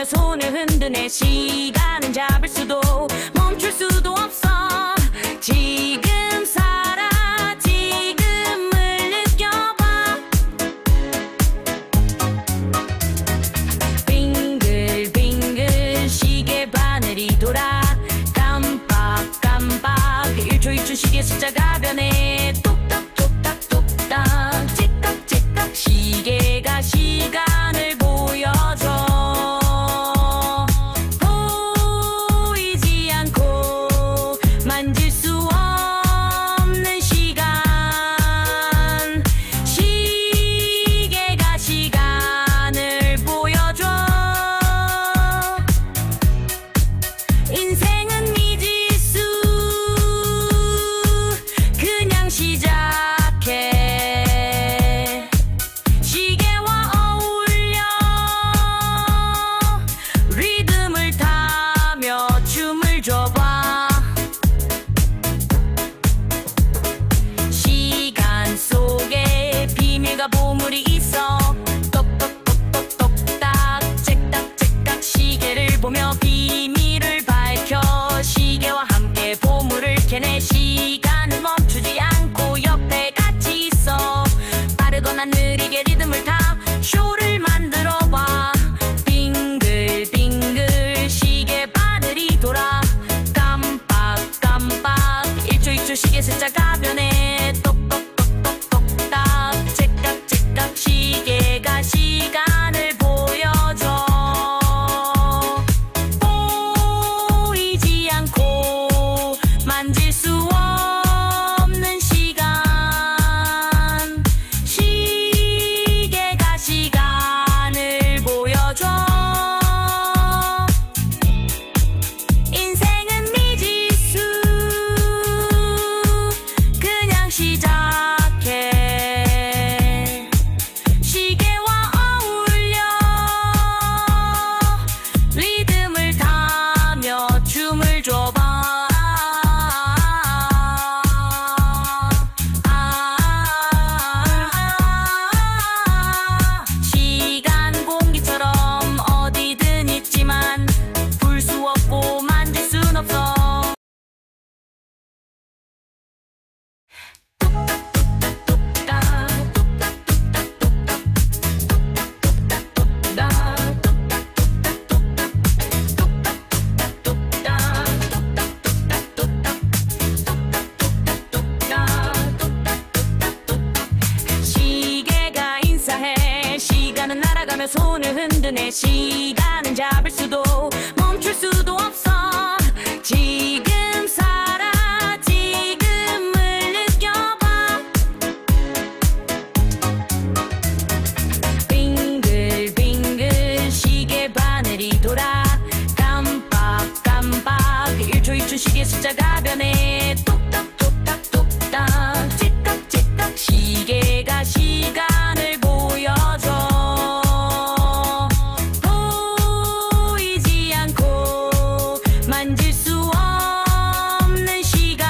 날아가며 손을 흔드네. 시간은 잡을 수도 멈출 수도 없어. 지금 살아 지금을 느껴봐. 빙글빙글 시계 바늘이 돌아. 깜빡깜빡 1초 1초 시계 숫자가 변해. 똑딱똑딱똑딱 찌깍찌깍 시계가 시간을 보여줘. 보이지 않고 만질 수 없는 시간. 시계가 시간을 보여줘. 인생은 미지수 그냥 시작해. 시계와 어울려 리듬을 타며 춤을 춰봐. 시간 속에 비밀과 보물이 있어. 똑똑똑똑똑딱 째깍째깍 시계를 보며 비밀을 밝혀. 시계와 함께 보물을 캐내. 시간은 멈추지 않고 옆에 같이 있어. 빠르거나 느리게 리듬을 타 쇼를 만들어봐. 빙글빙글 시계 바늘이 돌아. 깜빡깜빡 1초 1초 시계 숫자가 변해. 똑똑똑똑똑딱 째깍째깍 시계가 시간을 보여줘. 보이지 않고 만질 수 없는 시간. 시계가 시간을 보여줘. 인생은 미지수 그냥 시작해. 시계와 어울려 리듬을 타며 춤을 춰봐. 시간 공기처럼 어디든 있지만 볼 수 없고 만질 순 없어. 시계가 인사해. 시간은 날아가며 손을 흔드네. 시간은 잡을 수도 멈출 수도 없어. 지금 살아 지금을 느껴봐. 빙글빙글 시계 바늘이 돌아. 깜빡깜빡 1초 1초 시계 숫자가 변해. 똑딱똑딱똑딱 찌깍찌깍 시계가 시간을 보여줘. 보이지 않고 만질 수 없는 시간.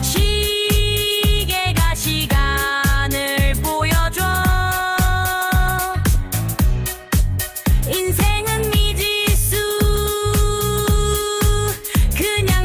시계가 시간을 보여줘. 인생은 미지수 그냥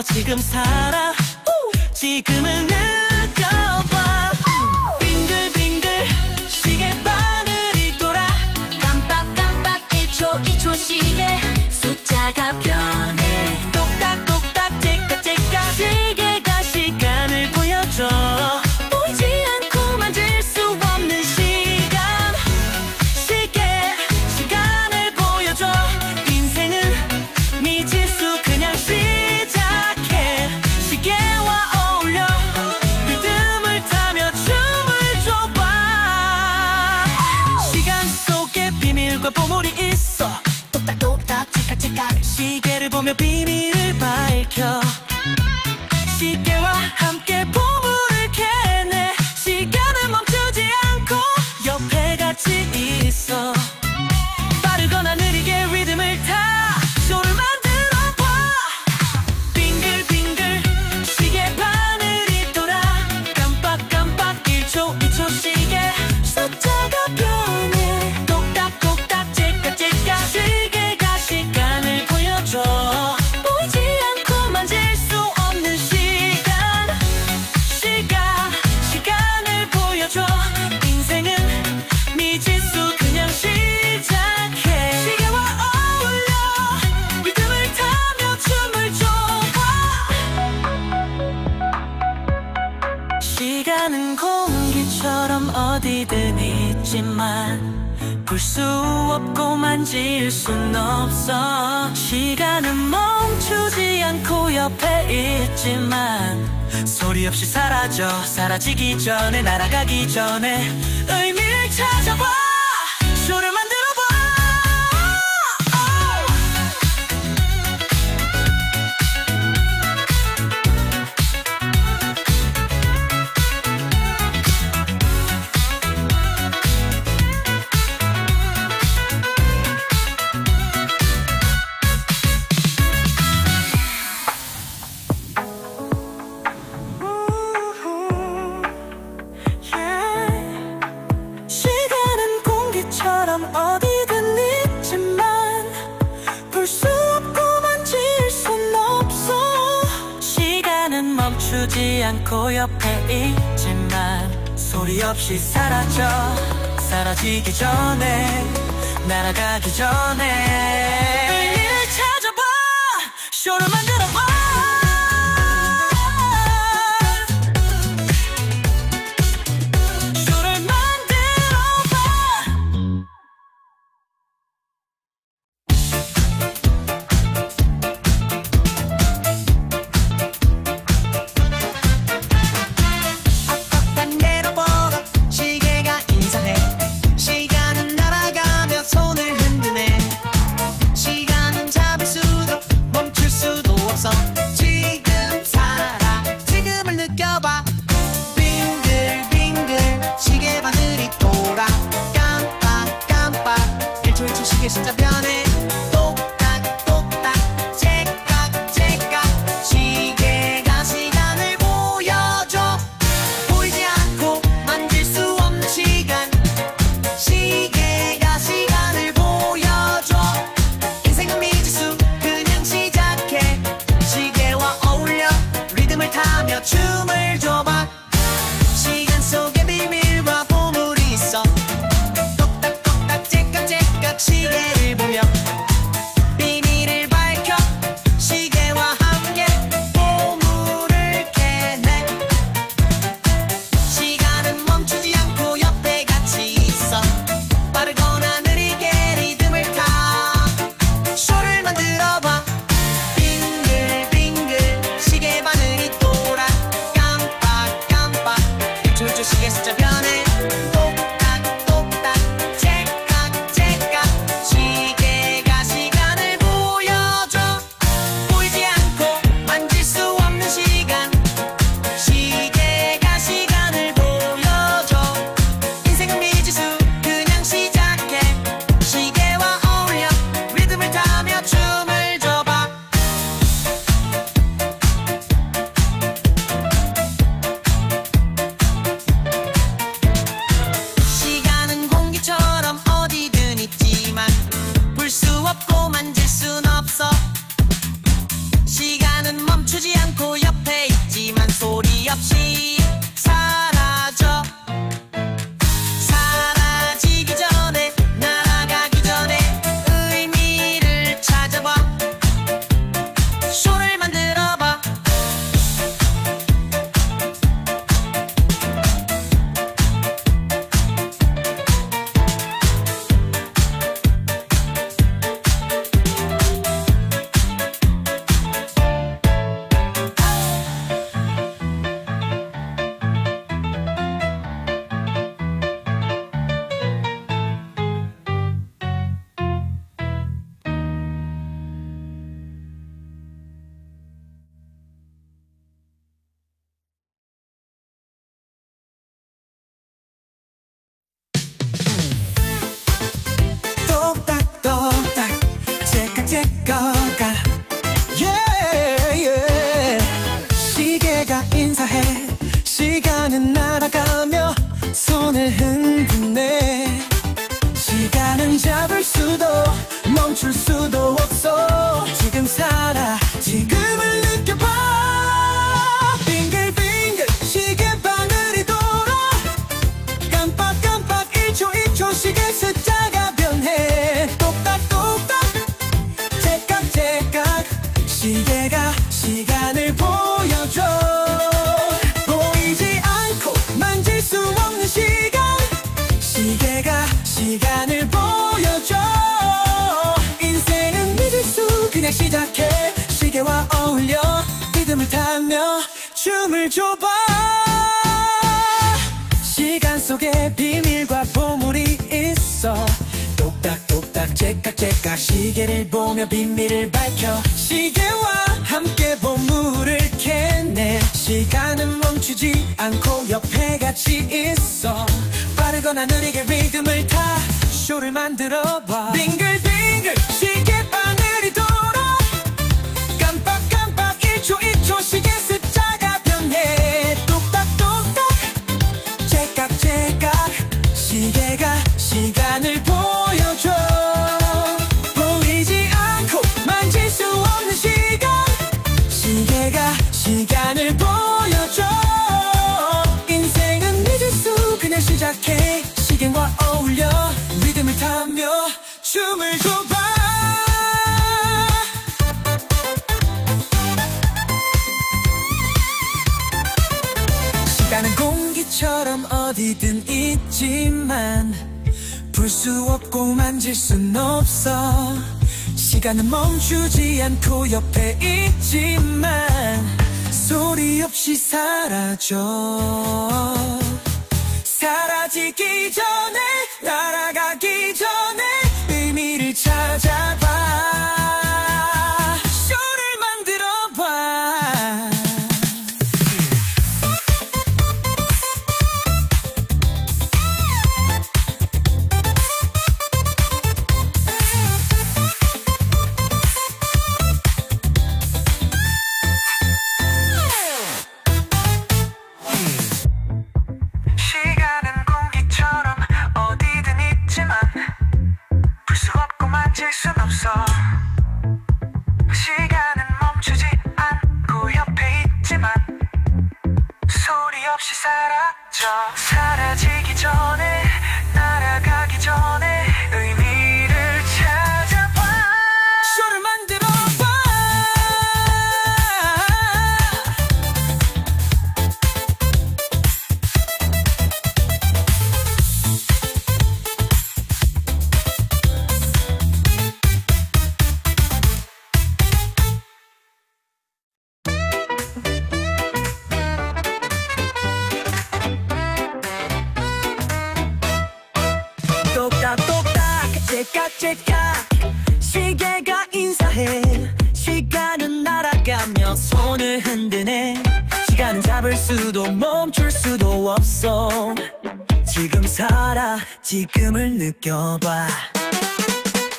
지금 살아 지금을 느껴봐 빙글빙글 시계 바늘이 돌아 깜빡깜빡 1초 2초 시계 숫자가 변해 똑딱똑딱 째깍째깍 시계가 시간을 보여줘 보이지 않고 만질 수 없는 시간 시계 시간을 보여줘 인생은 미지수 그냥 시작해 시계와 어울려 리듬을 타며 춤을 춰봐 시간 속에 비밀과 보물이 있어 똑딱똑딱 찌깍찌깍 시계를 보며 비밀을 밝혀 시계와 함께 보물을 캐내 시간은 멈추지 않고 옆에 같이 있어 빠르거나 느리게 리듬을 타 쇼를 만들어봐 빙글빙글 시계 바늘이 돌아 깜빡깜빡 1초 2초 시계 숫자가 변해 똑딱똑딱 째깍째깍 시계가 시간을 보여줘 보이지 않고 만질 수 없는 시간 시간을 보여줘 인생은 미지수 그냥 시작해 시계와 어울려 리듬을 타며 춤을 춰봐 시간은 공기처럼 어디든 있지만 볼 수 없고 만질 순 없어 시간은 멈추지 않고 옆에 있지만 소리 없이 사라지기 전에 날아가기 전에 의미를 찾아봐 쇼를 만들어봐 시간은 공기처럼 어디든 있지만 볼 수 없고 만질 순 없어 시간은 멈추지 않고 옆에 있지만 소리 없이 사라지기 전에 날아가기 전에 의미를 찾아봐 쇼를 만들어봐 숫자 변해 똑딱똑딱 째깍째깍 시계가 시간을 보여줘 보이지 않고 만질 수 없는 시간 시계가 시간을 보여줘 인생은 미지수 그냥 시작해 시계와 어울려 리듬을 타며 춤을 춰봐 시간 속에 비밀과 보물이 있어 똑딱똑딱 째깍째깍 시계를 보며 멈출 수도 없어. 지금 살아 지금을 느껴봐. 빙글빙글 시계바늘이 돌아. 깜빡깜빡 1초 1초 시계 숫자가 변해. 똑딱똑딱 제깍제깍 시계가 시간을 보여줘. 보이지 않고 만질 수 없는 시간. 시계가 시간을 보여줘. 인생은 미지수 그냥 시작해. 시계와 어울려 리듬을 타며 춤을 춰봐. 시간 속에 비밀과 보물이 있어. 똑딱똑딱 제깍제깍 시계를 보며 비밀을 밝혀. 시계와 함께 보물을 캐내. 시간은 멈추지 않고 옆에 같이 있어. 빠르거나 느리게 리듬을 타 쇼를 만들어봐. 빙글빙글 시계바늘이 돌아. 깜빡깜빡 1초 1초 시계 숫자가 변해. 똑딱똑딱 제깍제깍 시계가 시간을 보여줘. 보이지 않고 만질 수 없는 시간. 시계가 시간을 보여줘. 인생은 미지수 그냥 시작해. 시계와 어울려 리듬을 타며 춤을 춰봐. 시간은 공기처럼 어디든 있지만 볼 수 없고 만질 순 없어. 시간은 멈추지 않고 옆에 있지만 소리 없이 사라져. 사라지기 전에 날아가기 전에 의미를 찾아봐. 쇼를 만들어봐. 시간은 공기처럼 어디든 있지만 볼 수 없고 만질 순 없어. 시간은 멈추지 않고 옆에 있지만 소리 없이 사라져. 사라지기 전에 날아가기 전에 의미를 찾아봐. 쇼를 만들어봐. 똑딱똑딱 제깍제깍 시계가 인사해. 시간은 날아가며 손을 흔드네. 시간은 잡을 수도 멈출 수도 없어. 지금 살아 지금을 느껴봐.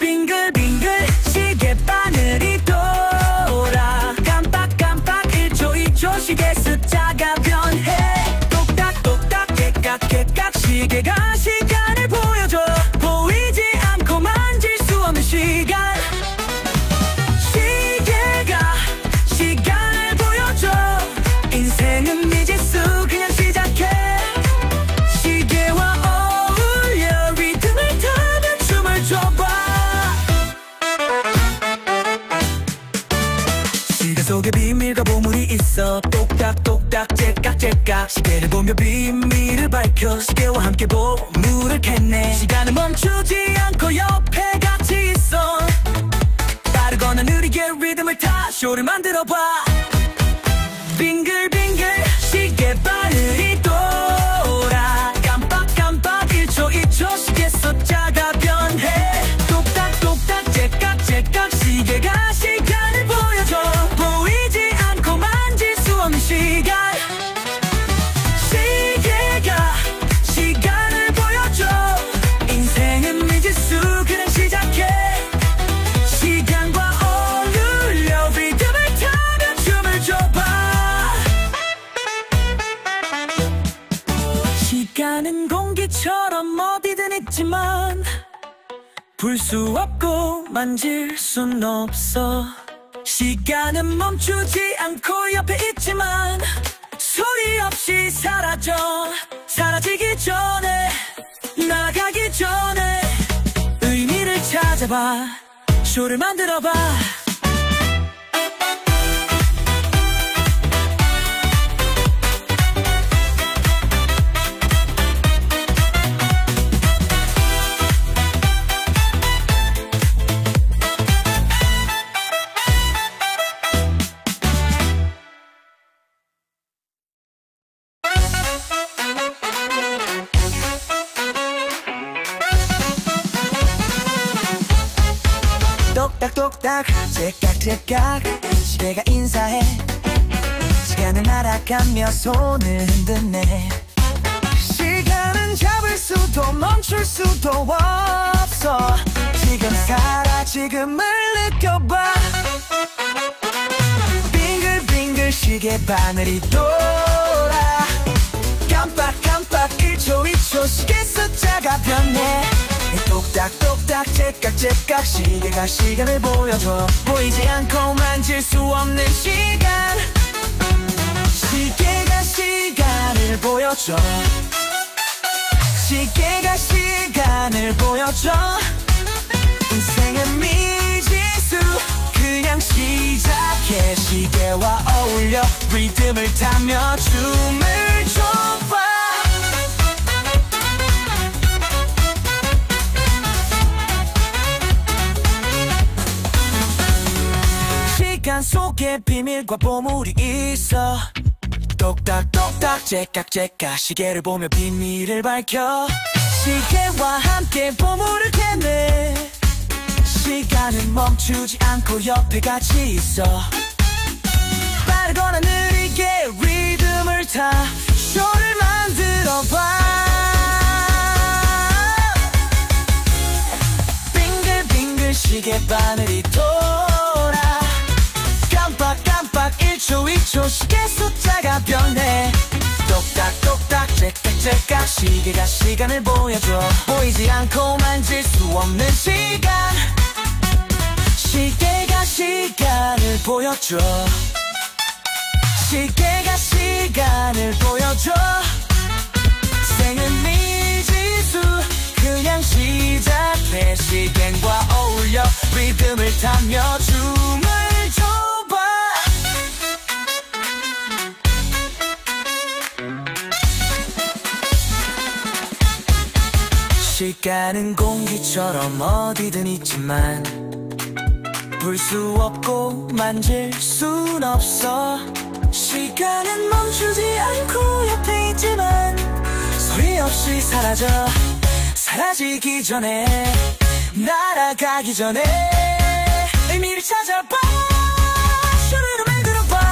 빙글빙글 시계바늘이 돌아. 깜빡깜빡 1초 2초 시계 숫자가 변해. 똑딱똑딱 제깍제깍 시계가 시간을 보여줘. 보이지 않고 만질 수 없는 시간. 시계가 시간을 보여줘. 인생은 미지수 그냥 시작해. 시계와 어울려 리듬을 타며 춤을 춰봐. 시간 속에 비밀과 보물이 있어. 똑딱똑딱 제깍제깍 시계를 보며 비밀을 밝혀. 시계와 함께 보물을 캐내. 시간은 멈추지 않고 옆에 같이 있어. 빠르거나 느리게 리듬을 타 쇼를 만들어봐. 빙글빙글 시계바늘이 돌아. 깜빡깜빡 1초 2초 시계 숫자가 변해. 똑딱똑딱 제깍제깍 시계가 시간을 보여줘. 보이지 않고 만질 수 없는 시간. 시계가 시간을 보여줘. 인생은 미지수 그냥 시작해. 시간과 어울려 리듬을 타며 춤 볼 수 없고 만질 순 없어. 시간은 멈추지 않고 옆에 있지만 소리 없이 사라져. 사라지기 전에, 날아가기 전에 의미를 찾아봐. 쇼를 만들어봐. 똑딱똑딱 째깍째깍 시계가 인사해. 시간은 날아가며 손을 흔드네. 시간은 잡을 수도 멈출 수도 없어. 지금 살아, 지금을 느껴봐. 빙글빙글 시계 바늘이 돌아. 깜빡깜빡 1초 2초 시계 숫자가 변해. 똑딱똑딱 째깍째깍 시계가 시간을 보여줘. 보이지 않고 만질 수 없는 시간. 시계가 시간을 보여줘. 시계가 시간을 보여줘. 인생은 미지수 그냥 시작해. 시계와 어울려 리듬을 타며 춤을 춰봐. 시간 속에 비밀과 보물이 있어. 똑딱똑딱 째깍째깍 시계를 보며 비밀을 밝혀. 시계와 함께 보물을 캐내. 시간은 멈추지 않고 옆에 같이 있어. 빠르거나 느리게 리듬을 타 쇼를 만들어봐. 빙글빙글 시계 바늘이 돌아. 깜빡깜빡 1초 2초 시계 숫자가 변해. 똑딱똑딱 째깍째깍 시계가 시간을 보여줘. 보이지 않고 만질 수 없는 시간. 시계가 시간을 보여줘. 시계가 시간을 보여줘. 생은 미지수 그냥 시작해. 시간과 어울려 리듬을 타며 춤을 춰봐. 시간은 공기처럼 어디든 있지만 볼 수 없고 만질 순 없어. 시간은 멈추지 않고 옆에 있지만 소리 없이 사라져. 사라지기 전에, 날아가기 전에 의미를 찾아봐. 쇼를 만들어봐.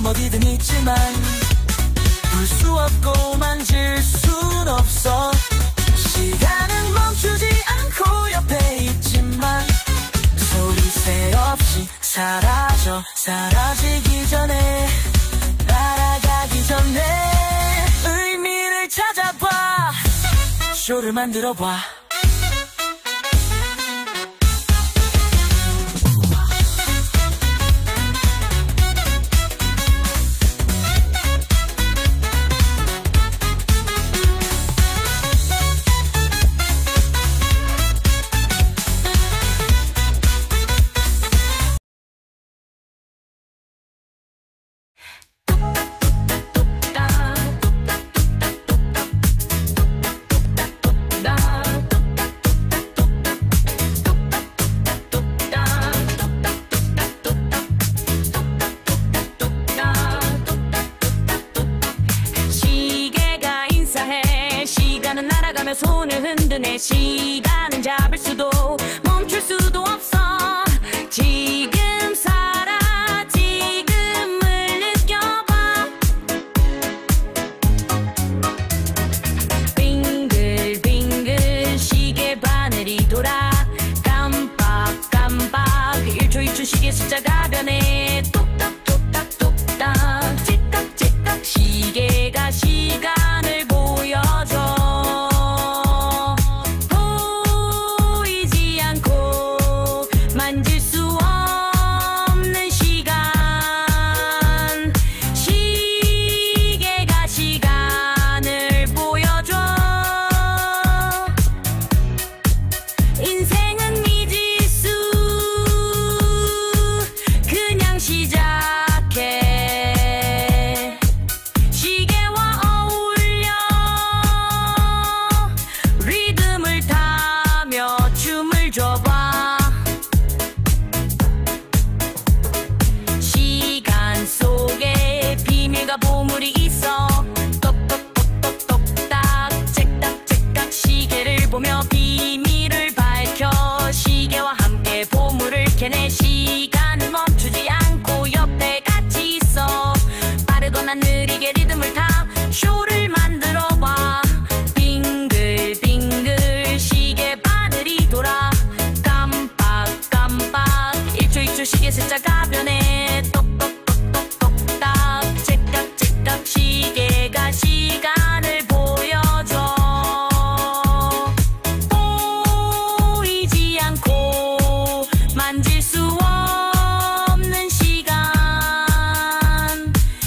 어디든 있지만 볼 수 없고 만질 순 없어. 시간은 멈추지 않고 옆에 있지만 소리새 없이 사라져. 사라지기 전에, 날아가기 전에 의미를 찾아봐. 쇼를 만들어봐. 똑딱 가며 손을 흔드네. 시간은 잡을 수도 멈출 수도 없어. 지금 살아 지금을 느껴봐. 빙글빙글 시계 바늘이 돌아. 깜빡깜빡 1초 2초 시계 숫자가 변해. 똑딱똑딱똑딱 찌깍찌깍 시계가 시간을 보여줘. 보이지 않고 만질 수 없는 시간. 시계가 시간을 보여줘. 인생은 미지수 그냥 시작해. 시계와 어울려 리듬을 타며 춤을 춰봐. 시간 속에 비밀과 보물이 있어. 똑똑똑똑똑딱 째깍째깍 시계를 보며 비밀을 밝혀. 시계와 함께 보물을 캐내. 시간은 멈추지 않고 옆에 같이 있어. 빠르거나 느리게 리듬을 타 쇼를 만들어봐. 빙글빙글 시계 바늘이 돌아. 깜빡깜빡 1초 2초 시계 숫자가 변해. 똑똑똑똑똑딱 째깍째깍 시계가 시간을 보여줘. 보이지 않고 만질 수 없는 시간.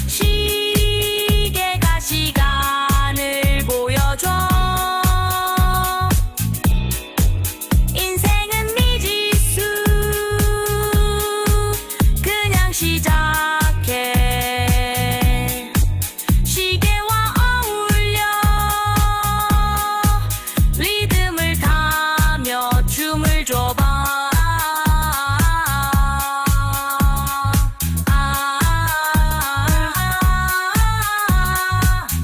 시계가 시간을 보여줘. 인생은 미지수 그냥 시작해. 시계와 어울려 리듬을 타며 춤을 춰봐.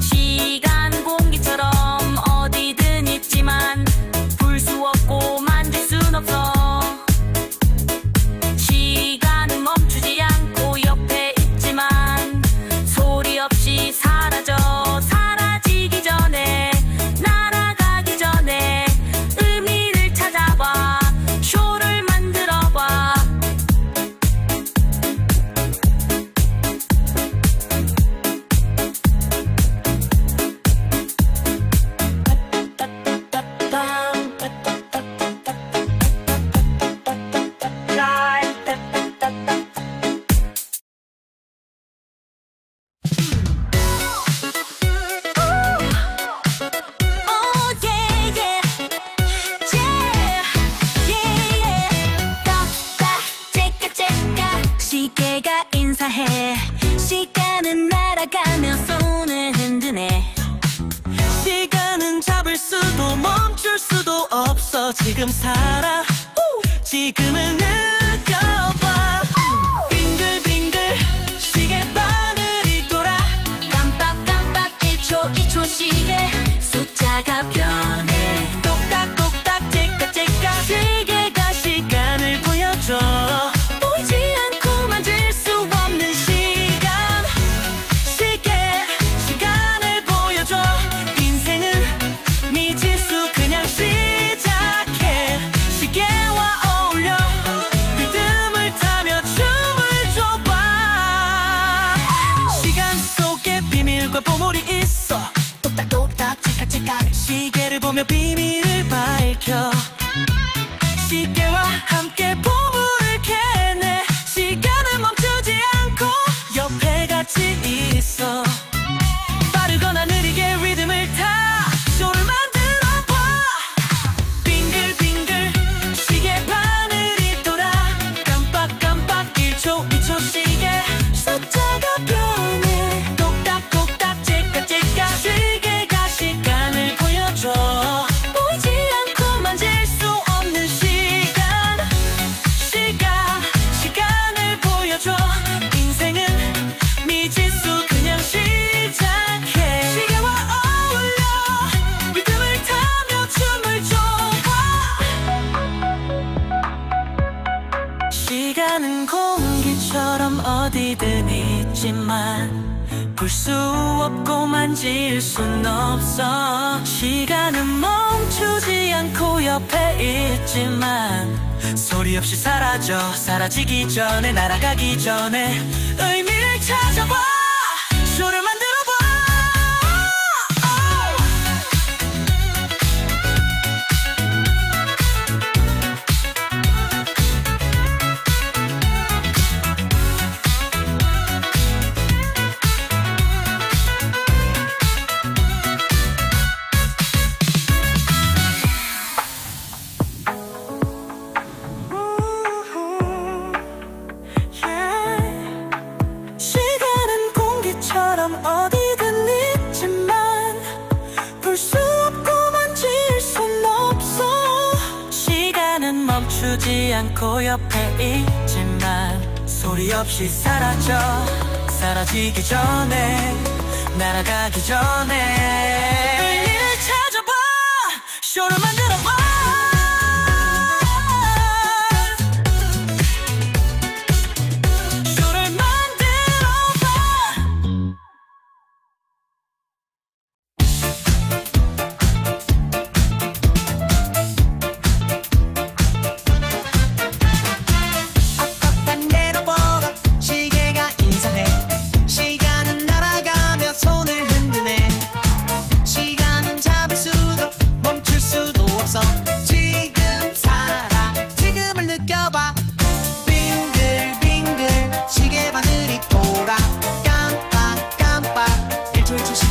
시간 공기처럼 어디든 있지만 불 수 없고 만질 순 없어. 시간은 멈추지 않고 옆에 있지만 소리 없이 사라져. 사라지기 전에 날아가기 전에 의미를 찾아봐. 쇼를 만들어봐. 시계가 인사해. 시간은 날아가며 손을 흔드네. 시간은 잡을 수도 멈출 수도 없어. 지금 살아 지금을 느껴봐. 빙글빙글 시계 바늘이 돌아. 깜빡깜빡 1초 2초 시계 숫자가 변해. 똑딱똑딱 째깍째깍 시계가 시간을 보여줘. 보이지 않고 만질 수 없는 시간. 시계 시간을 보여줘. 인생은 미지수 그냥 시작해. 시계와 어울려 리듬을 타며 춤을 춰봐. 시간 속에 비밀과 보물이 있어. 똑딱똑딱 째깍째깍 시계를 보며 비밀을 밝혀. 시계와 함께 보물을 캐내. 시간은 멈추지 않고 옆에 같이 있어. 빠르거나 느리게 리듬을 타 쇼를 만들어봐. 빙글빙글 시계 바늘이 돌아. 깜빡깜빡 1초 2초 시계 숫자가 변해. 똑딱똑딱 째깍째깍 시계가 시간을 보여줘. 있지만 볼 수 없고 만질 순 없어. 시간은 멈추지 않고 옆에 있지만 소리 없이 사라지기 전에 날아가기 전에 의미를 찾아봐. 쇼를 만들어봐. 어디든 있지만 볼 수 없고 만질 순 없어. 시간은 멈추지 않고 옆에 있지만 소리 없이 사라지기 전에 날아가기 전에 의미를 찾아봐. 쇼를 만들어봐.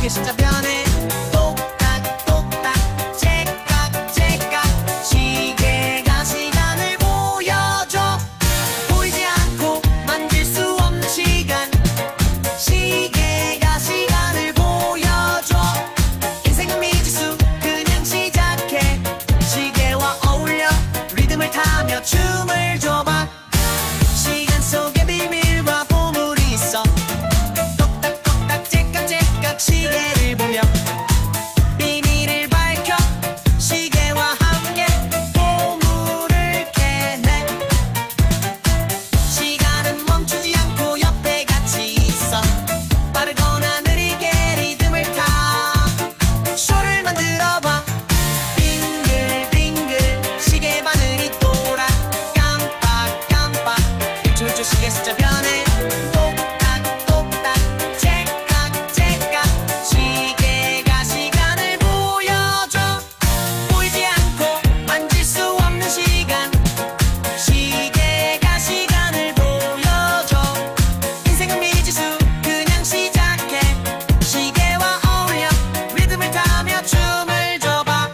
진짜 변해. 똑딱똑딱 째깍째깍 시계가 시간을 보여줘. 보이지 않고 만질 수 없는 시간. 시계가 시간을 보여줘. 인생은 미지수 그냥 시작해. 시계와 어울려 리듬을 타며 춤을 춰봐. 시간 속에 비밀과 보물이 있어. 똑딱똑딱 째깍째깍 시계를 보며 비밀을 밝혀. 시계와 함께 보물을 캐내. 시간은 멈추지 않고 옆에 같이 있어. 빠르거나 느리게 리듬을 타. 쇼를 만들어봐. 빙글빙글 시계 바늘이 돌아. 깜빡깜빡 1초 시계 숫자 변해. 똑딱똑딱 째깍째깍 시계가 시간을 보여줘. 보이지 않고 만질 수 없는 시간. 시계가 시간을 보여줘. 인생은 미지수 그냥 시작해. 시계와 어울려 리듬을 타며 춤을 춰봐.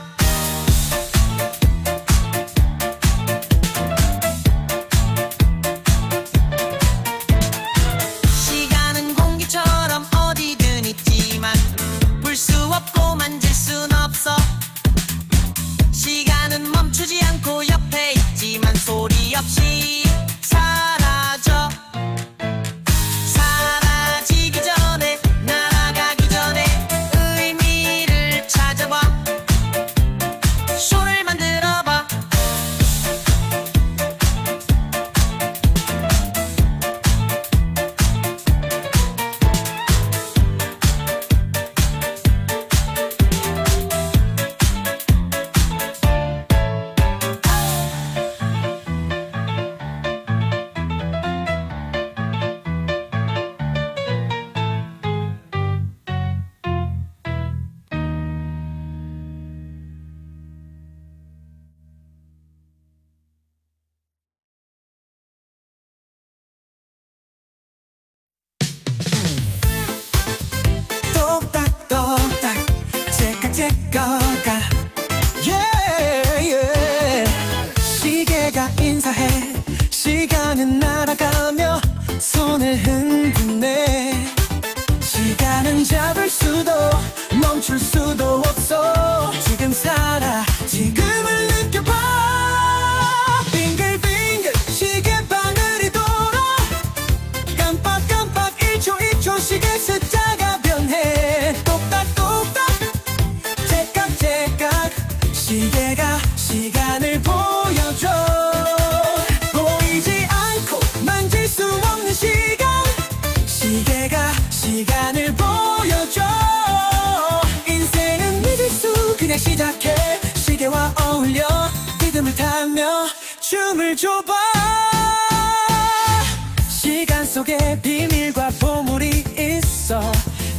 시간은 공기처럼 어디든 있지만 볼 수 없고 만질 순 없어. 시간은 멈추지 않고 옆에 있지만 소리 없이 사라져. 사라지기 전에 날아가기 전에 의미를 찾아봐. 쇼를 만들어봐. 똑딱똑딱 째깍째깍 시계가 인사해. 시간은 날아가며 손을 흔드네. 시간은 잡을 수도 멈출 수도 없어. 지금 살아 지금을 느껴봐. 빙글빙글 시계 바늘이 돌아. 깜빡깜빡 1초 시계 숫자가 변해. 똑딱똑딱 째깍째깍 시계가 시간을 보여줘. 보이지 않고 만질 수 없는 시간. 시계가 시작해 시계와 어울려 리듬을 타며 춤을 춰봐. 시간 속에 비밀과 보물이 있어.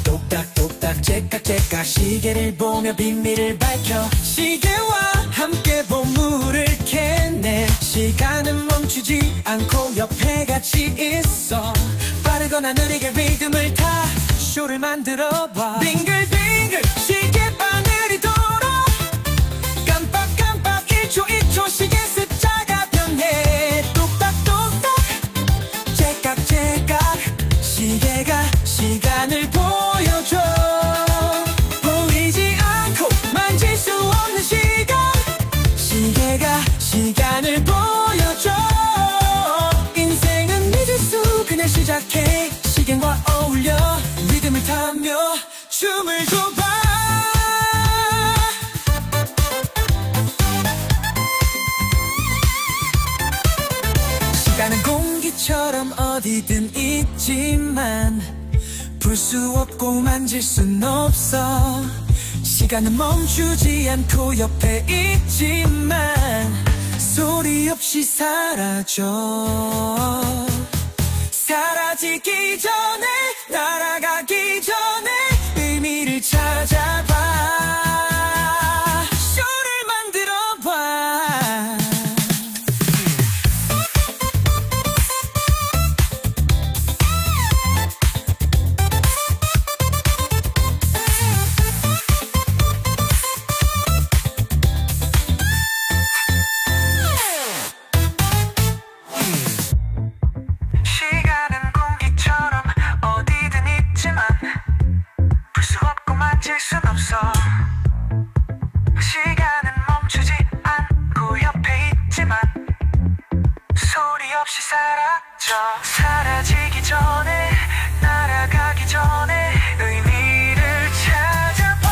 똑딱똑딱 째깍째깍 시계를 보며 비밀을 밝혀. 시계와 함께 보물을 캐내. 시간은 멈추지 않고 옆에 같이 있어. 빠르거나 느리게 리듬을 타 쇼를 만들어봐. 빙글빙글 시계 바늘이 돌아. 깜빡깜빡 1초 2초 시계 숫자가 변해. 똑딱똑딱 째깍째깍 시계가 시간을 보여줘. 보이지 않고 만질 수 없는 시간. 시계가 시간을 보여줘. 인생은 미지수 그냥 시작해 시간과 어울려 리듬을 타며 춤을 춰봐. 시간은 공기처럼 어디든 있지만 불 수 없고 만질 순 없어. 시간은 멈추지 않고 옆에 있지만 소리 없이 사라져. 사라지기 전에 날아가기 전에 의미를 찾아봐. 쇼를 만들어봐. 시간은 공기처럼 어디든 있지만 불 수 없고 만질 순 없어. 시간은 멈추지 않고 옆에 있지만 소리 없이 사라져. 사라지기 전에 날아가기 전에 의미를 찾아봐.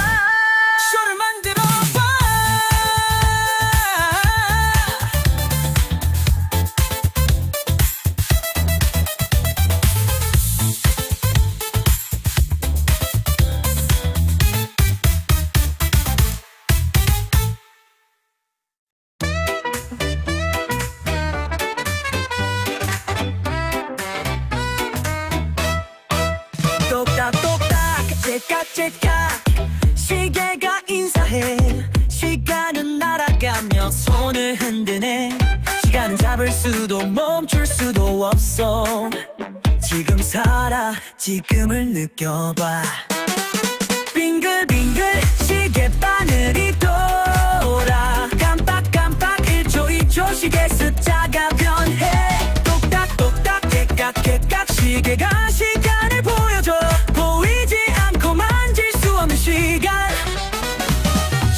쇼를 만들어봐. 똑딱똑딱 째깍째깍 시계가 인사해. 시간은 날아가며 손을 흔드네. 시간은 잡을 수도 멈출 수도 없어. 지금 살아 지금을 느껴봐. 빙글빙글 시계 바늘이 돌아. 깜빡깜빡 1초 2초 시계 숫자가 변해. 똑딱똑딱 째깍째깍 시계가 시간을 보여줘. 보이지 않고 만질 수 없는 시간.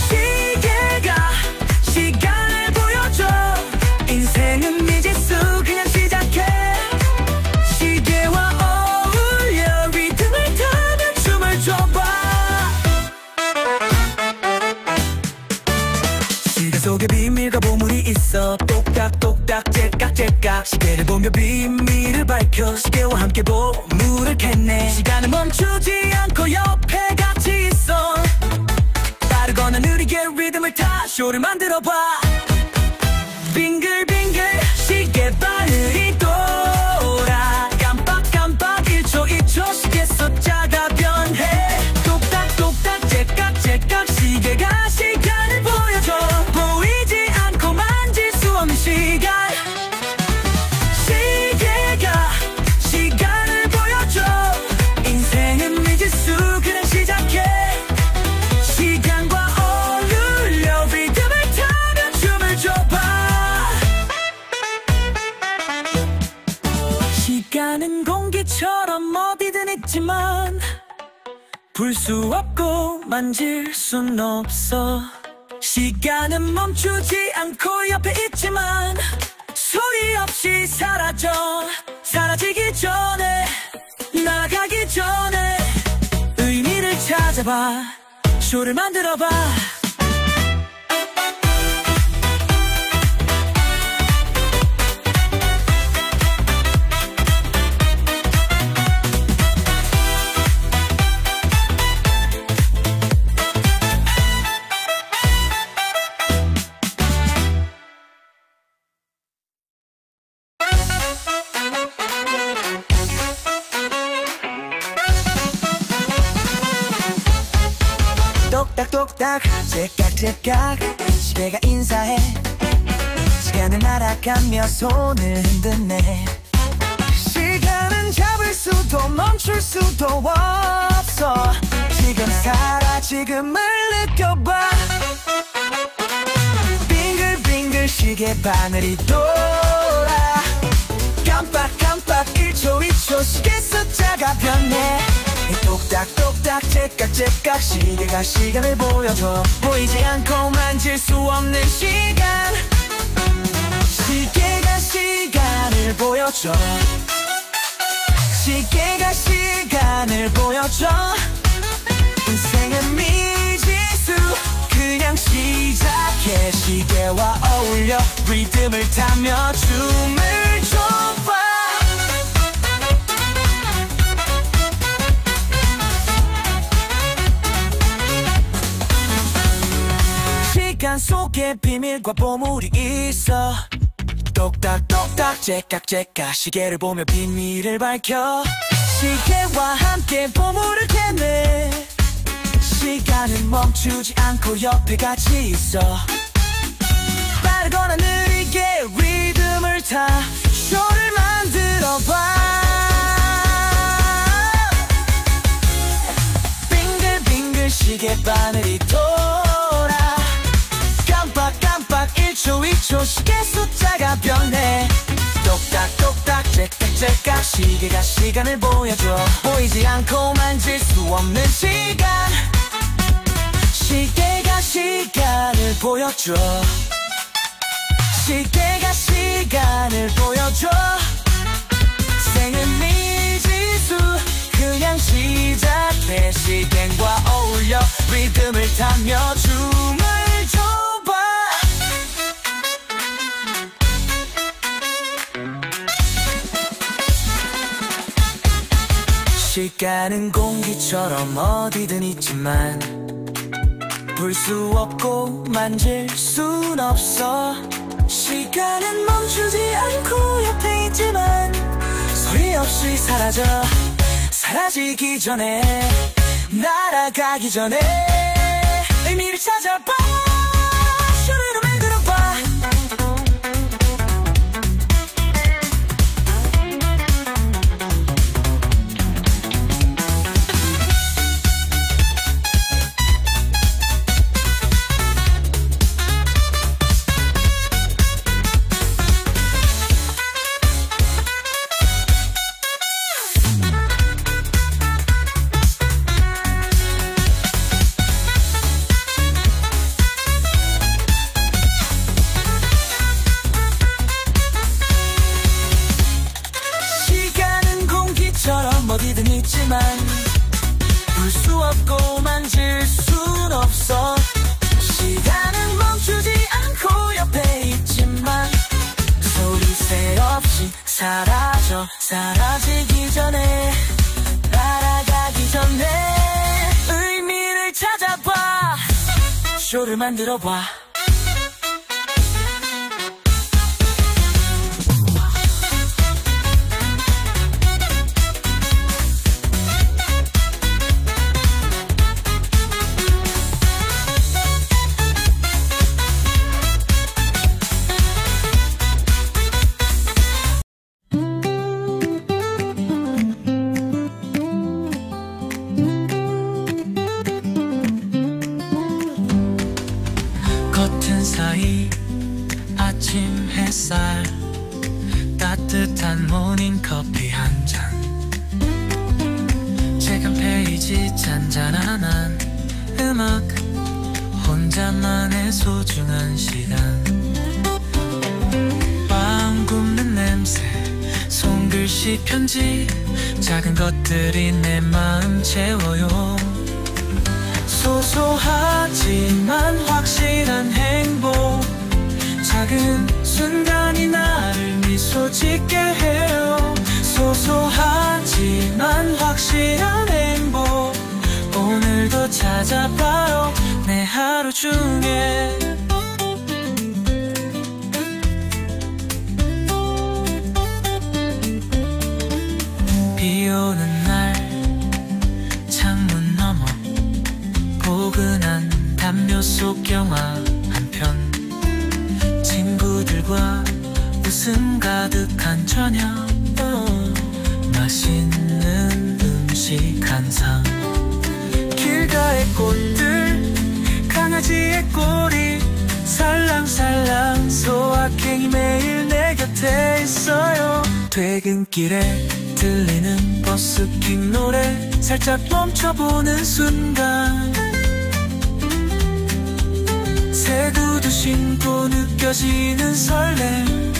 시계가 시간을 보여줘. 인생은 미지수 그냥 시작해 시계와 어울려 리듬을 타며 춤을 춰봐. 시간 속에 비밀과 보물이 있어. 똑딱똑딱 째깍째깍 시계를 보며 비밀을 밝혀. 시계와 함께 보물을 캐내. 시간은 멈추지 않고 옆에 같이 있어. 빠르거나 느리게 리듬을 타 쇼를 만들어봐. 빙글빙글 시계 바늘이 돌아. 깜빡깜빡 1초 2초 시계 숫자가 변해. 똑딱똑딱 째깍째깍 시계가 시간을 보여줘. 보이지 않고 만질 수 없는 시간. 시계가 시간을 보여줘. 인생은 미지수 그냥 시작해 시간과 어울려 리듬을 타며 춤을 춰봐. 시간은 공기처럼 어디든 있지만 불 수 없고 만질 순 없어. 시간은 멈추지 않고 옆에 있지만 소리 없이 사라져. 사라지기 전에 나가기 전에 의미를 찾아봐. 쇼를 만들어봐. 똑딱 째깍째깍 시계가 인사해. 시간은 날아가며 손을 흔드네. 시간은 잡을 수도 멈출 수도 없어. 지금 살아 지금을 느껴봐. 빙글빙글 시계 바늘이 돌아. 깜빡깜빡 1초 2초 시계 숫자가 변해. 똑딱똑딱 째깍째깍 시계가 시간을 보여줘. 보이지 않고 만질 수 없는 시간. 시계가 시간을 보여줘. 시계가 시간을 보여줘. 인생은 미지수 그냥 시작해. 시계와 어울려 리듬을 타며 춤을 춰봐. 시간 속에 비밀과 보물이 있어. 똑딱똑딱 째깍째깍 시계를 보며 비밀을 밝혀. 시계와 함께 보물을 캐내. 시간은 멈추지 않고 옆에 같이 있어. 빠르거나 느리게 리듬을 타 쇼를 만들어봐. 빙글빙글 시계 바늘이 돌아. 깜빡깜빡 1초 2초 시계 숫자가 변해. 똑딱똑딱 째깍째깍 시계가 시간을 보여줘. 보이지 않고 만질 수 없는 시간. 시계가 시간을 보여줘. 시계가 시간을 보여줘. 생은 미지수 그냥 시작해. 시간과 어울려 리듬을 타며 춤을 춰봐. 시간은 공기처럼 어디든 있지만 볼 수 없고 만질 순 없어. 시간은 멈추지 않고 옆에 있지만 소리 없이 사라져. 사라지기 전에 날아가기 전에 의미를 찾아봐. 쇼를 만들어봐. 어디든 있지만 볼 수 없고 만질 순 없어. 시간은 멈추지 않고 옆에 있지만 소리새 없이 사라져. 사라지기 전에 날아가기 전에 의미를 찾아봐. 쇼를 만들어봐. 사이 아침 햇살 따뜻한 모닝커피 한 잔. 책 한 페이지 잔잔한 음악 혼자만의 소중한 시간. 빵 굽는 냄새 손글씨 편지 작은 것들이 내 마음 채워요. 소소하지만 확실한 행복 작은 순간이 나를 미소 짓게 해요. 소소하지만 확실한 행복 오늘도 찾아봐요 내 하루 중에. 비 오는 날 창문 너머 포근한 담요 속 영화 한 편, 친구들과 웃음 가득한 저녁, 맛있는 음식 한 상, 길가의 꽃들, 강아지의 꼬리 살랑살랑 소확행이 매일 내 곁에 있어요. 퇴근길에 들리는 버스킹 노래 살짝 멈춰보는 순간, 새 구두 신고 느껴지는 설렘,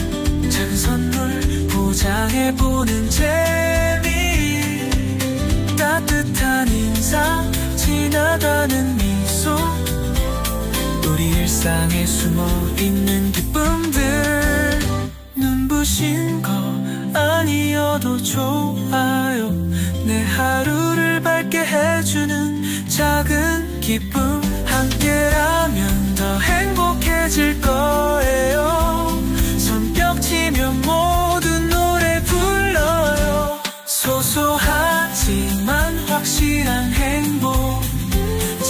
작은 선물 포장해보는 재미, 따뜻한 인상 지나가는 미소, 우리 일상에 숨어있는 기쁨들, 눈부신 거 아니어도 좋아요. 내 하루를 밝게 해주는 작은 기쁨, 함께라면 더 행복해질 거예요. 손뼉치며 모두 노래 불러요. 소소하지만 확실한 행복,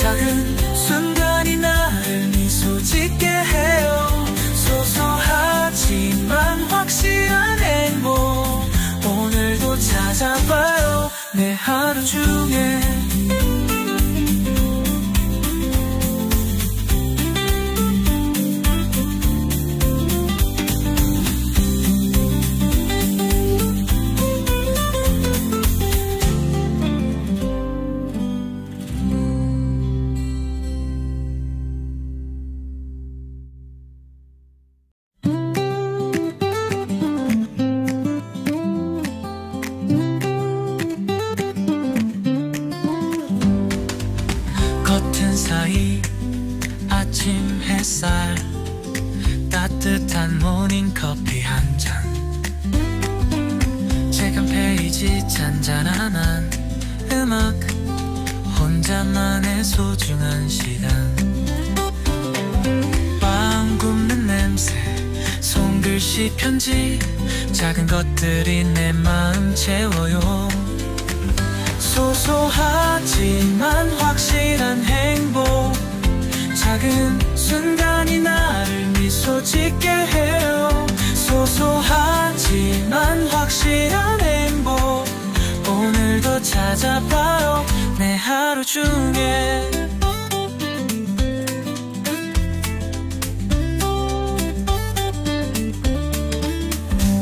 작은 순간이 나를 미소 짓게 해요. 소소하지만 확실한 행복, 오늘도 찾아봐요. 내 하루 중에 아침 햇살, 따뜻한 모닝커피 한 잔, 책 한 페이지 잔잔한 음악, 혼자만의 소중한 시간, 빵 굽는 냄새, 손글씨 편지, 작은 것들이 내 마음 채워요. 소소하지만 확실한 행복, 작은 순간이 나를 미소 짓게 해요. 소소하지만 확실한 행복, 오늘도 찾아봐요. 내 하루 중에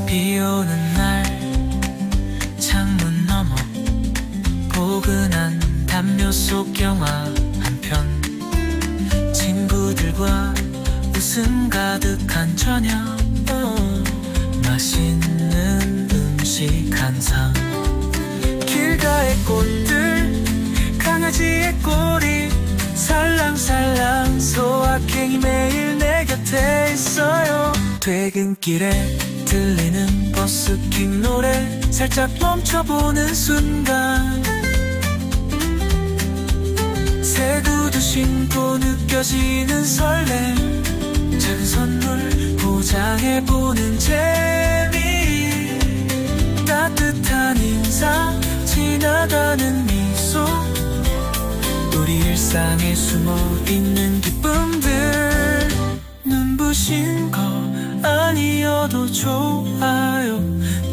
비 오는 날 창문 너머, 포근한 담요 속 영화 한 편, 친구들과 웃음 가득한 저녁, 맛있는 음식 한 상, 길가의 꽃들, 강아지의 꼬리 살랑살랑 소확행이 매일 내 곁에 있어요. 퇴근길에 들리는 버스킹 노래 살짝 멈춰보는 순간, 새 구두 신고 느껴지는 설렘, 작은 선물 포장해보는 재미, 따뜻한 인상 지나가는 미소, 우리 일상에 숨어있는 기쁨들, 눈부신 거 아니어도 좋아요.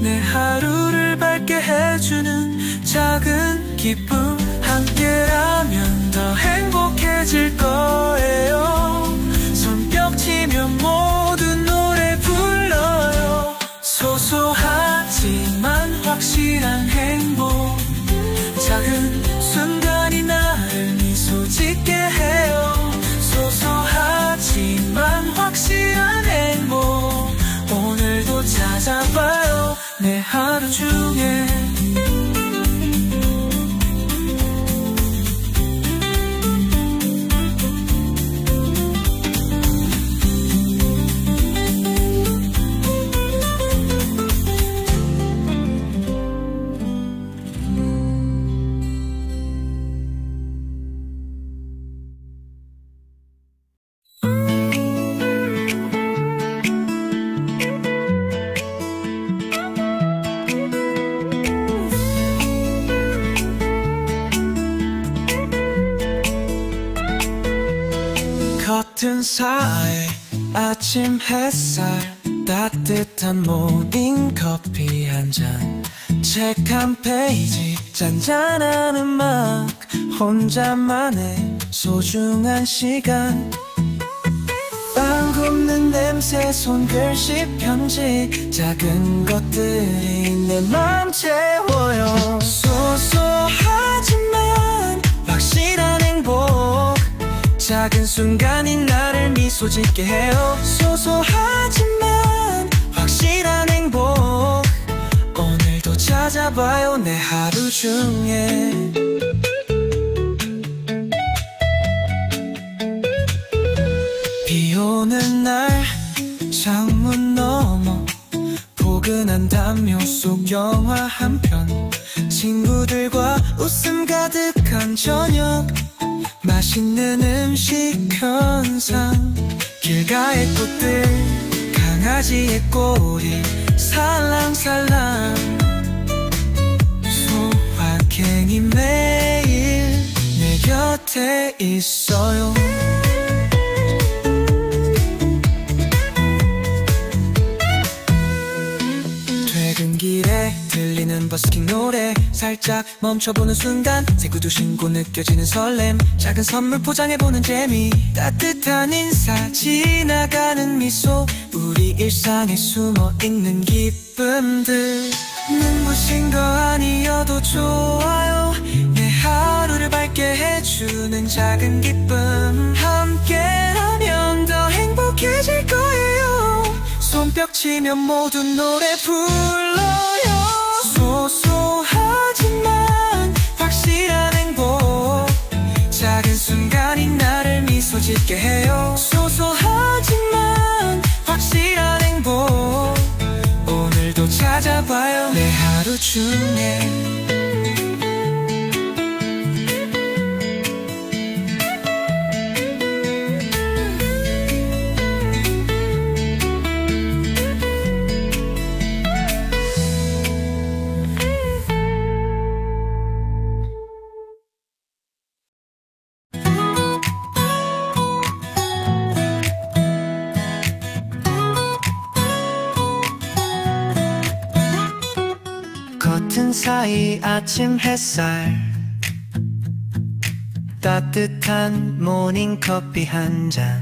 내 하루를 밝게 해주는 작은 기쁨, 함께라면 더 행복해질 거예요. 손뼉치며 모두 노래 불러요. 소소하지만 확실한 행복, 작은 순간이 나를 미소 짓게 해요. 소소하지만 확실한 행복, 오늘도 찾아봐요. 내 하루 중에 커튼 사이 아침 햇살 따뜻한 모닝커피 한 잔 책 한 페이지 잔잔한 음악 혼자만의 소중한 시간 빵 굽는 냄새 손글씨 편지 작은 것들이 내 맘 채워요 소소하지만 확실한 행복 작은 순간이 나를 미소 짓게 해요 소소하지만 확실한 행복 오늘도 찾아봐요 내 하루 중에 비 오는 날 창문 너머 포근한 담요 속 영화 한 편 친구들과 웃음 가득한 저녁 맛있는 음식 현상 길가의 꽃들 강아지의 꼬리 살랑살랑 소확행이 매일 내 곁에 있어요 퇴근길에 들리는 버스킹 노래 살짝 멈춰보는 순간 새 구두 신고 느껴지는 설렘 작은 선물 포장해보는 재미 따뜻한 인사 지나가는 미소 우리 일상에 숨어있는 기쁨들 눈부신 거 아니어도 좋아요 내 하루를 밝게 해주는 작은 기쁨 함께라면 더 행복해질 거예요 손뼉치며 모두 노래 불러요 소소하지만 확실한 행복 작은 순간이 나를 미소 짓게 해요 소소하지만 확실한 행복 오늘도 찾아봐요 내 하루 중에 커튼 사이 아침 햇살 따뜻한 모닝커피 한 잔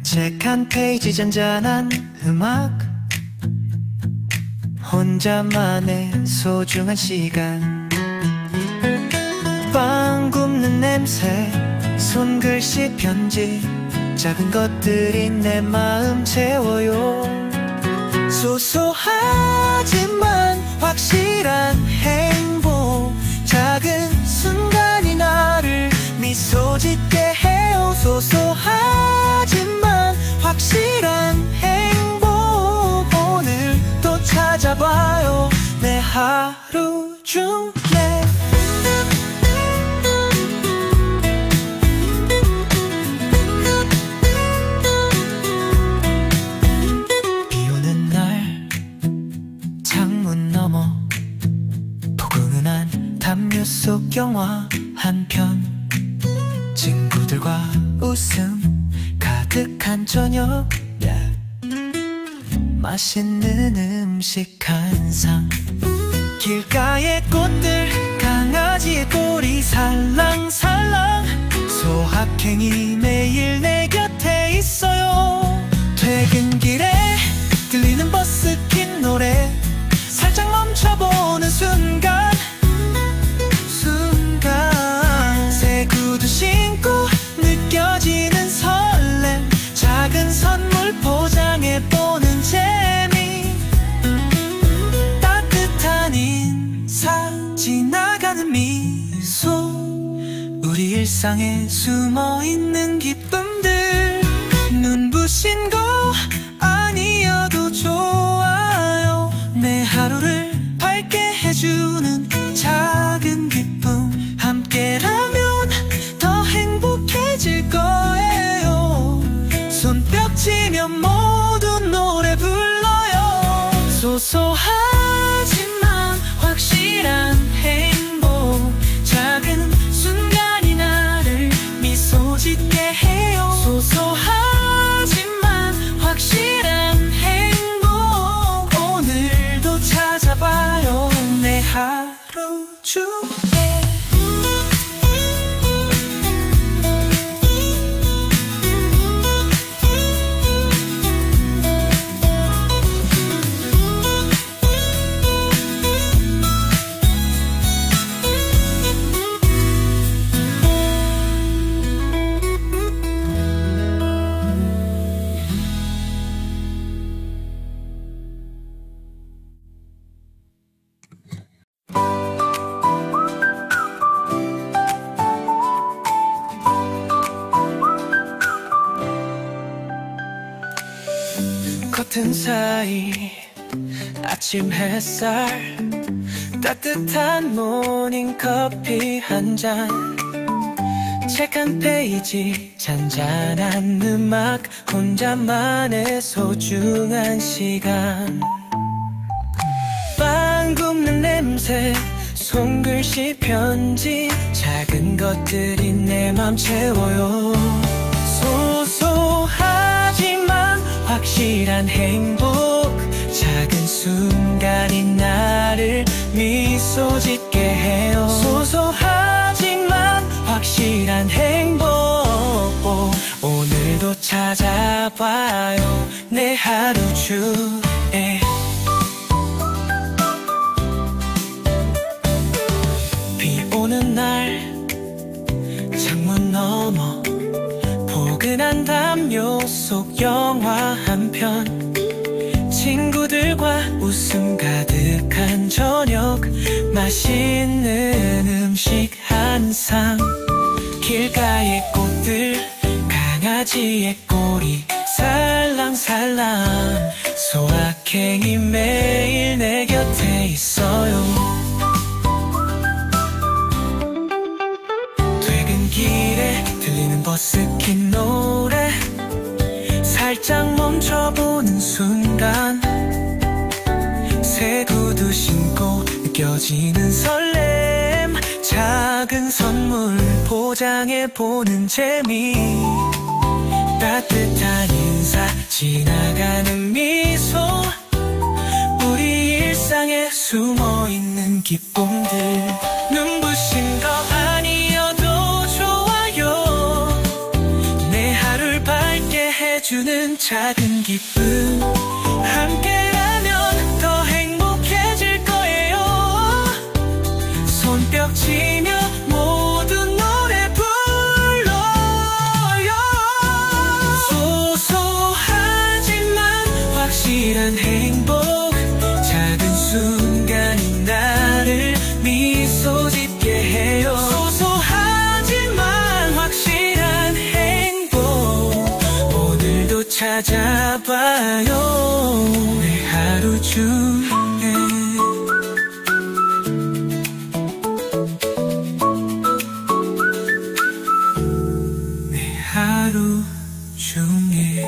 책 한 페이지 잔잔한 음악 혼자만의 소중한 시간 빵 굽는 냄새 손글씨 편지 작은 것들이 내 마음 채워요 소소하지만 확실한 행복 작은 순간이 나를 미소 짓게 해요 소소하지만 확실한 행복 오늘도 찾아봐요 내 하루 중에 담요 속 영화 한 편 친구들과 웃음 가득한 저녁 맛있는 음식 한 상 길가의 꽃들 강아지의 꼬리 살랑살랑 소확행이 매일 내 곁에 있어요 퇴근길에 들리는 버스킹 노래 살짝 멈춰보는 순간 새 구두 신고 느껴지는 설렘 작은 선물 포장해보는 재미 따뜻한 인사 지나가는 미소 우리 일상에 숨어있는 기쁨들 눈부신 거 아니어도 좋아요 내 하루를 밝게 해주는 작은 기쁨 함께라면 더 행복해질 거예요 손뼉치며 모두 노래 불러요 소소하지만 확실한 행복 작은 순간이 나를 미소 짓게 해요. 소소하지만 확실한 행복 오늘도 찾아봐요. 내 하루 중에 커튼 사이 아침 햇살 따뜻한 모닝커피 한 잔 책 한 페이지 잔잔한 음악 혼자만의 소중한 시간 빵 굽는 냄새 손글씨 편지 작은 것들이 내 맘 채워요. 소소하지만 확실한 행복 작은 순간이 나를 미소 짓게 해요. 소소하지만 확실한 행복 오늘도 찾아봐요. 내 하루 중에 비 오는 날 창문 너머 포근한 담요 속 영화 한 편 친구들과 웃음 가득한 저녁 맛있는 음식 한 상 길가의 꽃들 강아지의 꼬리 살랑살랑 소확행이 매일 내 곁에 있어요. 퇴근길에 들리는 버스킹 노래 살짝 멈춰보는 순간 새 구두 신고 느껴지는 설렘 작은 선물 포장해보는 재미 따뜻한 인사 지나가는 미소 우리 일상에 숨어있는 기쁨들 눈부신 거 아니어도 좋아요. 내 하루를 밝게 해주는 작은 기쁨 함께라면 더 행복해질 거예요. 손뼉치며 모두 노래 불러요. 소소하지만 확실한 행복 작은 순간이 나를 미소 짓게 해요. 소소하지만 확실한 행복 오늘도 찾아봐요. 내 하루 중에 내 하루 중에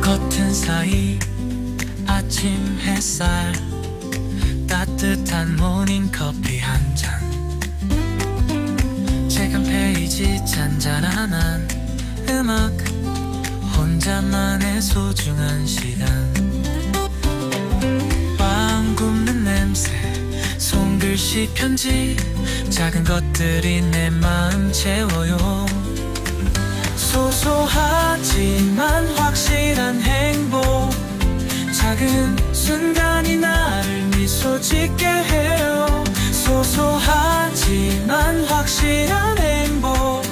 커튼 사이 아침 햇살 따뜻한 모닝커피 한 잔 책 한 페이지 잔잔한 음악 혼자만의 소중한 시간 빵 굽는 냄새 손글씨 편지 작은 것들이 내 마음 채워요. 소소하지만 확실한 행복 작은 순간이 나를 미소 짓게 해요. 소소하지만 확실한 행복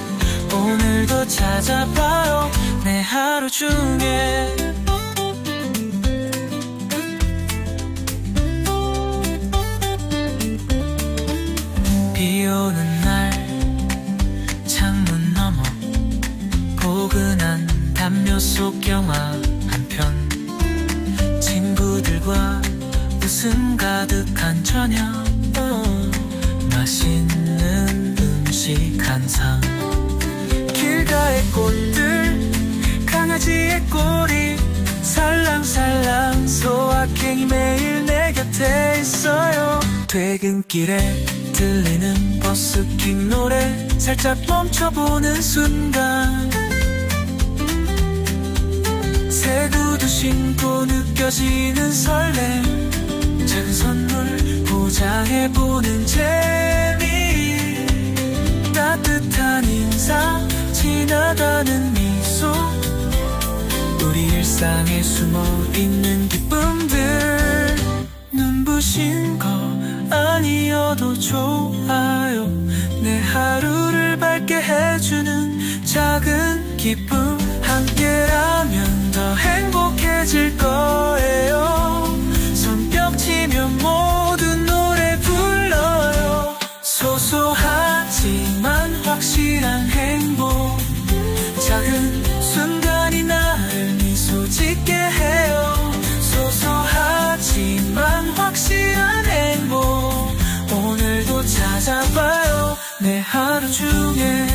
오늘도 찾아봐요. 내 하루 중에 비 오는 날 창문 너머 포근한 담요 속 영화 한 편 웃음 가득한 저녁 맛있는 음식 한상 길가의 꽃들 강아지의 꼬리 살랑살랑 소확행이 매일 내 곁에 있어요 퇴근길에 들리는 버스킹 노래 살짝 멈춰보는 순간 새 구두 신고 느껴지는 설렘 작은 선물 포장해보는 재미 따뜻한 인사 지나가는 미소 우리 일상에 숨어있는 기쁨들 눈부신 거 아니어도 좋아요 내 하루를 밝게 해주는 작은 기쁨 함께라면 더 행복해질 거예요 손뼉치며 모두 노래 불러요 소소하지만 확실한 행복 작은 순간이 나를 미소 짓게 해요 소소하지만 확실한 행복 오늘도 찾아봐요 내 하루 중에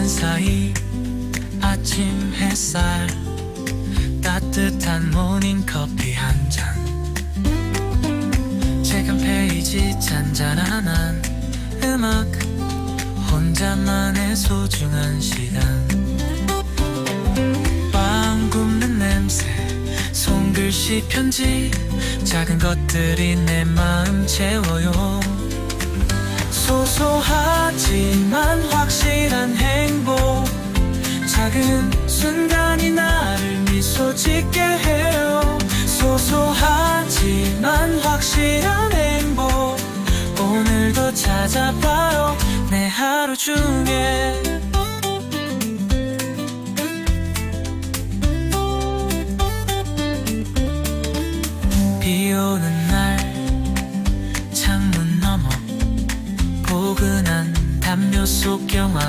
사이 아침 햇살 따뜻한 모닝커피 한 잔 책 한 페이지 잔잔한 음악 혼자만의 소중한 시간 빵 굽는 냄새 손글씨 편지 작은 것들이 내 마음 채워요 소소하지만 확실한 행복 작은 순간이 나를 미소 짓게 해요 소소하지만 확실한 행복 오늘도 찾아봐요 내 하루 중에 비 오는 날 창문 너머 포근한 담요 속 영화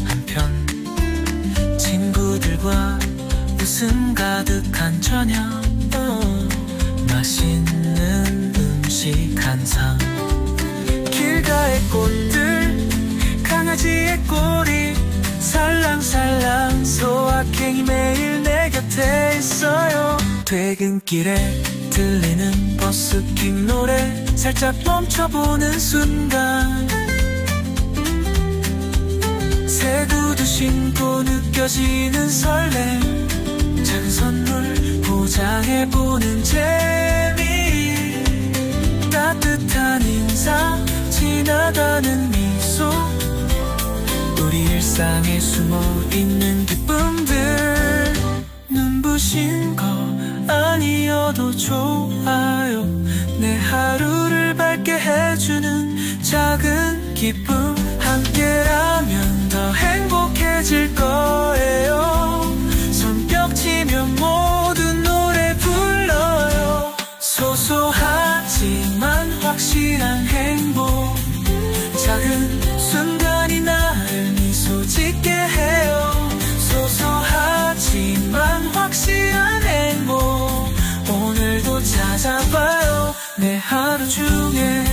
한편 친구들과 웃음 가득한 저녁 맛있는 음식 한상 길가의 꽃들 강아지의 꼬리 살랑살랑 소확행이 매일 내 곁에 있어요 퇴근길에 들리는 버스킹 노래 살짝 멈춰보는 순간 새 구두 신고 느껴지는 설렘 작은 선물 포장해보는 재미 따뜻한 인사 지나가는 미소 우리 일상에 숨어있는 기쁨들 눈부신 거 아니어도 좋아요 내 하루를 밝게 해주는 작은 기쁨 함께라면 더 행복해질 거예요 손뼉치며 모두 노래 불러요 소소하지만 확실한 행복 작은 순간이 나를 미소 짓게 해요 소소하지만 확실한 행복 오늘도 찾아봐요 내 하루 중에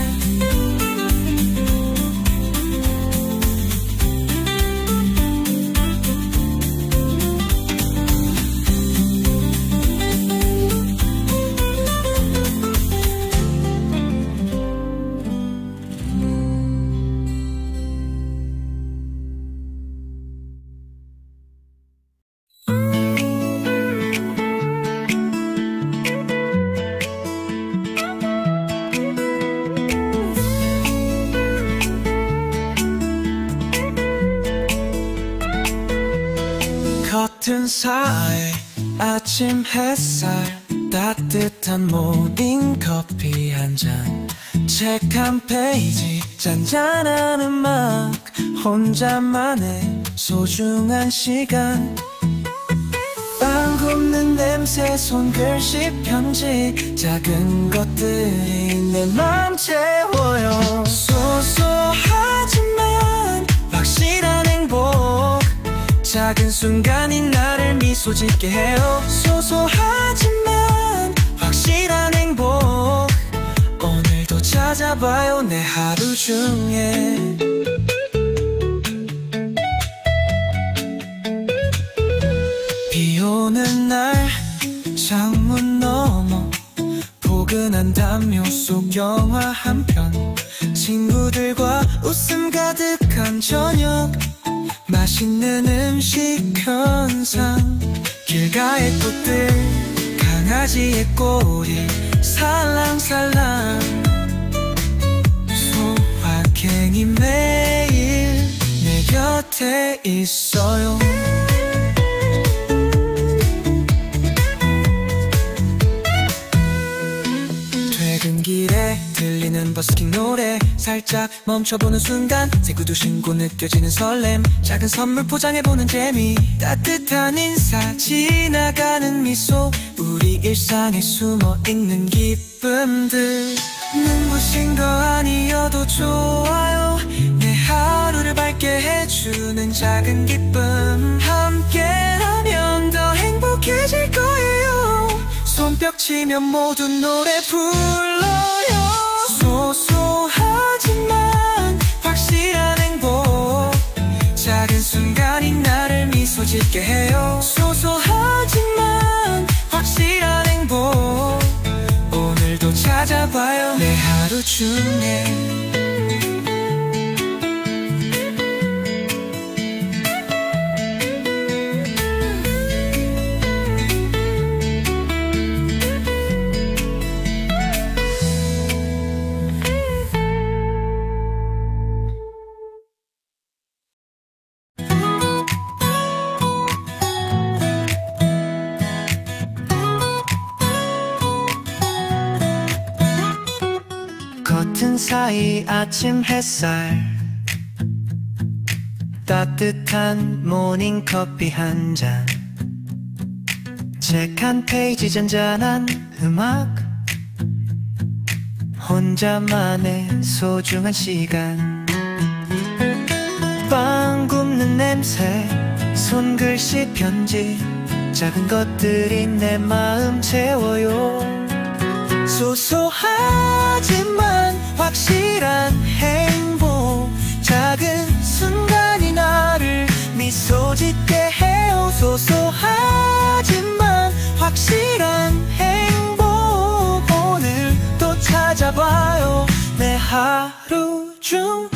커튼 사이 아침 햇살 따뜻한 모닝커피 한 잔, 책 한 페이지, 잔잔한 음악, 혼자만의 소중한 시간. 빵 굽는 냄새, 손글씨 편지, 작은 것들이 내 맘 채워요. 소소하지만 확실한 행복, 작은 순간이 나를 미소 짓게 해요. 소소하지만 확실한 행복, 오늘도 찾아봐요 내 하루 중에. 비 오는 날 창문 너머, 포근한 담요 속 영화 한 편, 친구들과 웃음 가득한 저녁, 맛있는 음식 현상, 길가의 꽃들, 강아지의 꼬리 살랑살랑, 소확행이 매일 내 곁에 있어요. 퇴근길에 들리는 버스킹 노래, 살짝 멈춰보는 순간 세구두 신고 느껴지는 설렘, 작은 선물 포장해보는 재미, 따뜻한 인사, 지나가는 미소, 우리 일상에 숨어있는 기쁨들. 눈부신 거 아니어도 좋아요, 내 하루를 밝게 해주는 작은 기쁨, 함께라면 더 행복해질 거예요. 손뼉치며 모두 노래 불러요. 소소하지만 확실한 행복, 작은 순간이 나를 미소 짓게 해요. 소소하지만 확실한 행복, 오늘도 찾아봐요 내 하루 중에. 커튼 사이 아침 햇살, 따뜻한 모닝커피 한 잔, 책 한 페이지, 잔잔한 음악, 혼자만의 소중한 시간. 빵 굽는 냄새, 손글씨 편지, 작은 것들이 내 마음 채워요. 소소하지만 확실한 행복, 작은 순간이 나를 미소 짓게 해요. 소소하지만 확실한 행복, 오늘도 찾아봐요 내 하루 중에.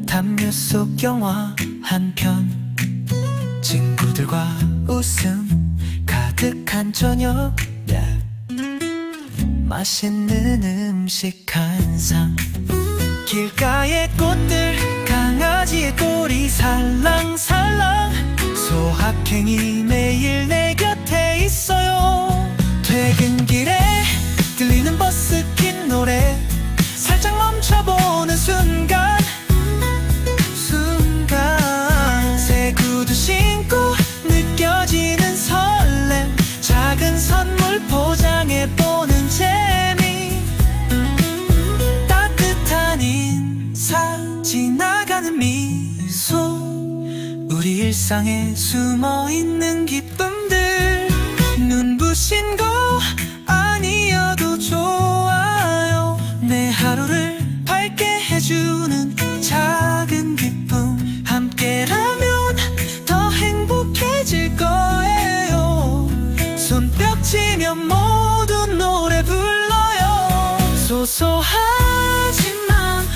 담요 속 영화 한 편, 친구들과 웃음 가득한 저녁, 맛있는 음식 한 상, 길가의 꽃들, 강아지의 꼬리 살랑살랑, 소확행이 매일 내 곁에 있어요. 퇴근길에 들리는 버스킹 노래, 살짝 멈춰보는 순간, 새 구두 신고 느껴지는 설렘, 작은 선물 포장해보는 재미, 따뜻한 인사, 지나가는 미소, 우리 일상에 숨어있는 기쁨들. 눈부신 거 아니어도 좋아요, 내 하루를 밝게 해주는 작은 기쁨, 함께라면 더 행복해질 거예요. 손뼉치며 모두 노래 불러요. 소소하지만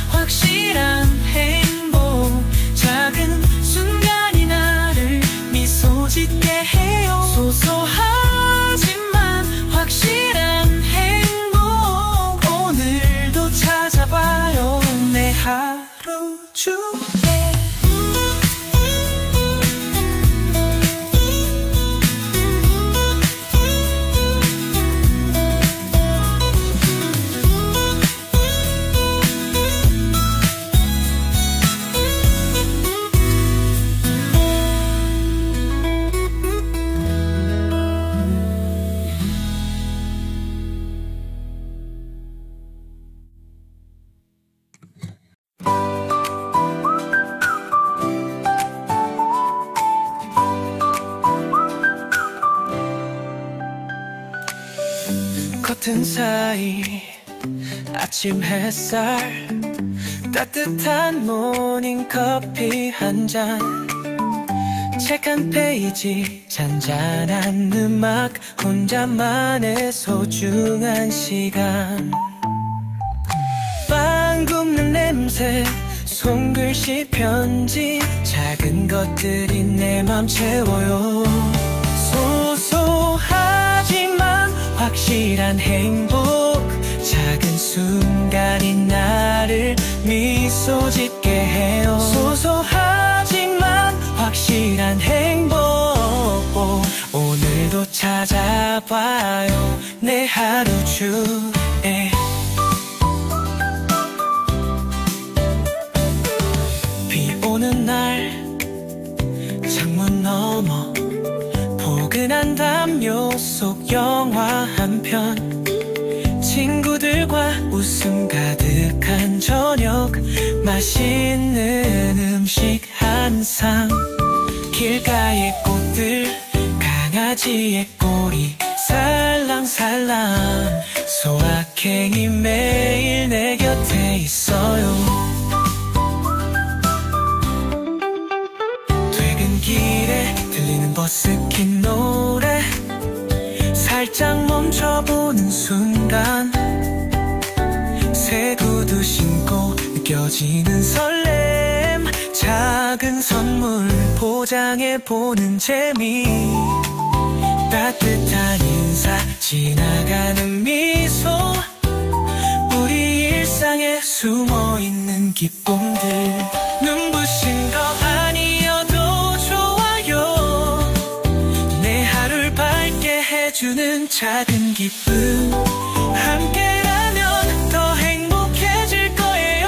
확실한 행복, 작은 순간이 나를 미소 짓게 해요. 소소하지만 확실한 커튼 사이 아침 햇살 따뜻한 모닝커피 한 잔 책 한 페이지 잔잔한 음악 혼자만의 소중한 시간 빵 굽는 냄새 손글씨 편지 작은 것들이 내 맘 채워요 소소하지만 확실한 행복 작은 순간이 나를 미소 짓게 해요 소소하지만 확실한 행복 오늘도 찾아봐요 내 하루 중에 비 오는 날 창문 너머 포근한 담요 속 영화 한 편 친구들과 웃음 가득한 저녁 맛있는 음식 한 상 길가의 꽃들 강아지의 꼬리 살랑살랑 소확행이 매일 내 곁에 있어요 퇴근길에 들리는 버스킹 노래 살짝 멈춰보는 순간 새 구두 신고 느껴지는 설렘 작은 선물 포장해보는 재미 따뜻한 인사 지나가는 미소 우리 일상에 숨어있는 기쁨들 눈부신 거 아니어도 좋아요 내 하루를 밝게 해주는 작은 기쁨 함께라면 더 행복해질 거예요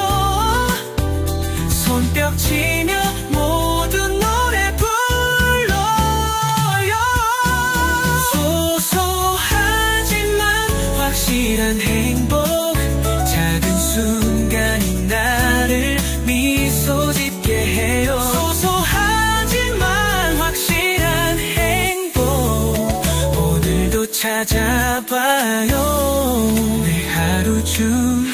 손뼉치며 모두 노래 불러요 소소하지만 확실한 행복 작은 순간이 나를 미소 짓게 해요 소소하지만 확실한 행복 오늘도 찾아봐요 내 하루 중